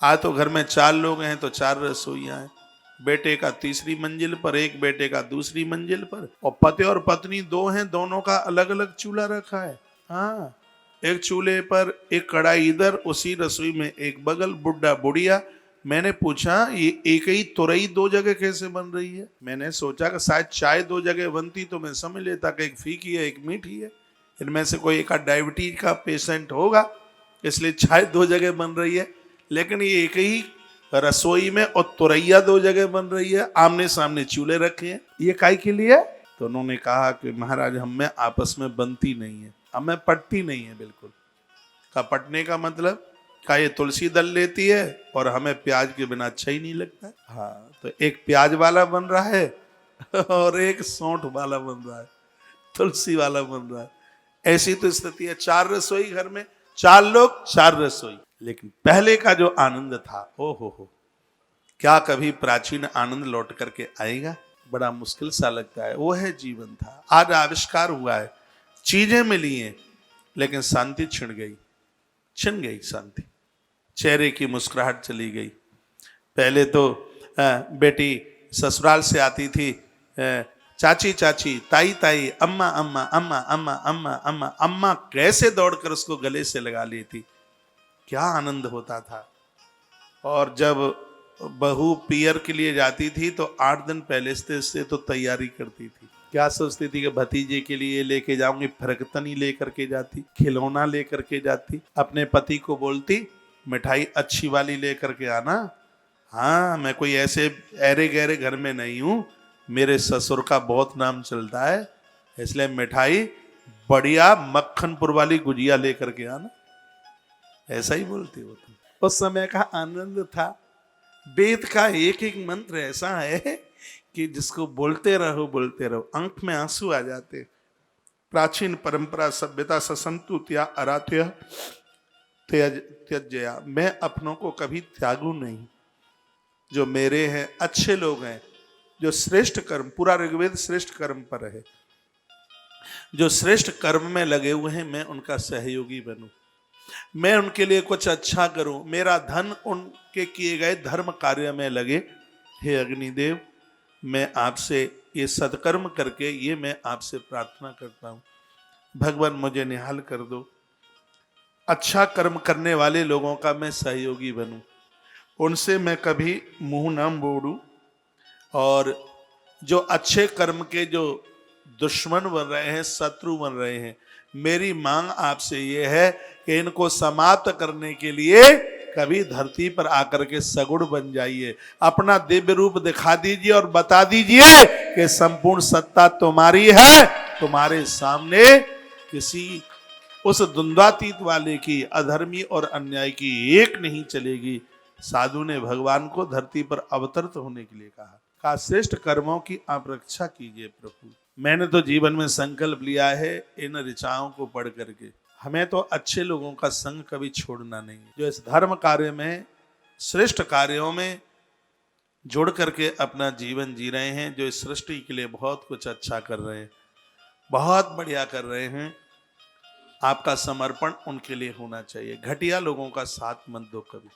आज तो घर में 4 लोग हैं तो 4 रसोइयां हैं, बेटे का तीसरी मंजिल पर, एक बेटे का दूसरी मंजिल पर, और पति और पत्नी 2 हैं, दोनों का अलग अलग चूल्हा रखा है। हाँ, एक चूल्हे पर एक कढ़ाई इधर, उसी रसोई में एक बगल, बुढ़ा बुढ़िया। मैंने पूछा ये एक ही तुरई 2 जगह कैसे बन रही है? मैंने सोचा कि शायद चाय 2 जगह बनती तो मैं समझ लेता कि एक फीकी है एक मीठी है, इनमें से कोई एक डायबिटीज का पेशेंट होगा इसलिए चाय 2 जगह बन रही है। लेकिन ये एक ही रसोई में और तुरैया 2 जगह बन रही है, आमने सामने चूल्हे रखे हैं, ये काहे के लिए? तो उन्होंने कहा कि महाराज हम में आपस में बनती नहीं है, हमें पटती नहीं है बिल्कुल। का पटने का मतलब का ये तुलसी दल लेती है और हमें प्याज के बिना अच्छा ही नहीं लगता है। हाँ, तो एक प्याज वाला बन रहा है और एक सौंठ वाला बन रहा है, तुलसी वाला बन रहा है। ऐसी तो स्थिति है। 4 रसोई घर में, 4 लोग 4 रसोई। लेकिन पहले का जो आनंद था, ओ हो, क्या कभी प्राचीन आनंद लौट करके आएगा? बड़ा मुश्किल सा लगता है। वो है जीवन था, आज आविष्कार हुआ है, चीजें मिली हैं, लेकिन शांति छिन गई शांति। चेहरे की मुस्कुराहट चली गई। पहले तो बेटी ससुराल से आती थी, चाची चाची, ताई ताई, अम्मा अम्मा अम्मा अम्मा अम्मा अम्मा अम्मा, कैसे दौड़कर उसको गले से लगा लेती, क्या आनंद होता था। और जब बहू पियर के लिए जाती थी तो 8 दिन पहले से तो तैयारी करती थी। क्या सोचती थी कि भतीजे के लिए लेके जाऊंगी, फरकतनी लेकर के जाती, खिलौना लेकर के जाती, अपने पति को बोलती मिठाई अच्छी वाली लेकर के आना। हाँ, मैं कोई ऐसे ऐरे गहरे घर में नहीं हूं, मेरे ससुर का बहुत नाम चलता है, इसलिए मिठाई बढ़िया मक्खनपुर वाली गुजिया लेकर के आना। ऐसा ही बोलती हो तुम। उस समय का आनंद था। वेद का एक एक मंत्र ऐसा है कि जिसको बोलते रहो, आंख में आंसू आ जाते। प्राचीन परंपरा सभ्यता ससंतु त्या अरात्य त्यज्या, मैं अपनों को कभी त्यागू नहीं। जो मेरे हैं, अच्छे लोग हैं, जो श्रेष्ठ कर्म, पूरा ऋग्वेद श्रेष्ठ कर्म पर है, जो श्रेष्ठ कर्म में लगे हुए हैं, मैं उनका सहयोगी बनूं, मैं उनके लिए कुछ अच्छा करूं, मेरा धन उनके किए गए धर्म कार्य में लगे। हे अग्निदेव, मैं आपसे ये सत्कर्म करके ये मैं आपसे प्रार्थना करता हूं, भगवान मुझे निहाल कर दो, अच्छा कर्म करने वाले लोगों का मैं सहयोगी बनूं, उनसे मैं कभी मुंह न मोड़ूं, और जो अच्छे कर्म के जो दुश्मन बन रहे हैं, शत्रु बन रहे हैं, मेरी मांग आपसे ये है कि इनको समाप्त करने के लिए कभी धरती पर आकर के सगुण बन जाइए, अपना दिव्य रूप दिखा दीजिए और बता दीजिए कि संपूर्ण सत्ता तुम्हारी है, तुम्हारे सामने किसी उस द्वंद्वातीत वाले की, अधर्मी और अन्याय की एक नहीं चलेगी। साधु ने भगवान को धरती पर अवतरित होने के लिए कहा श्रेष्ठ कर्मों की आप रक्षा कीजिए प्रभु। मैंने तो जीवन में संकल्प लिया है इन ऋचाओं को पढ़ करके, हमें तो अच्छे लोगों का संग कभी छोड़ना नहीं, जो इस धर्म कार्य में, श्रेष्ठ कार्यों में जुड़ करके अपना जीवन जी रहे हैं, जो इस सृष्टि के लिए बहुत कुछ अच्छा कर रहे हैं, बहुत बढ़िया कर रहे हैं। आपका समर्पण उनके लिए होना चाहिए। घटिया लोगों का साथ मत दो कभी।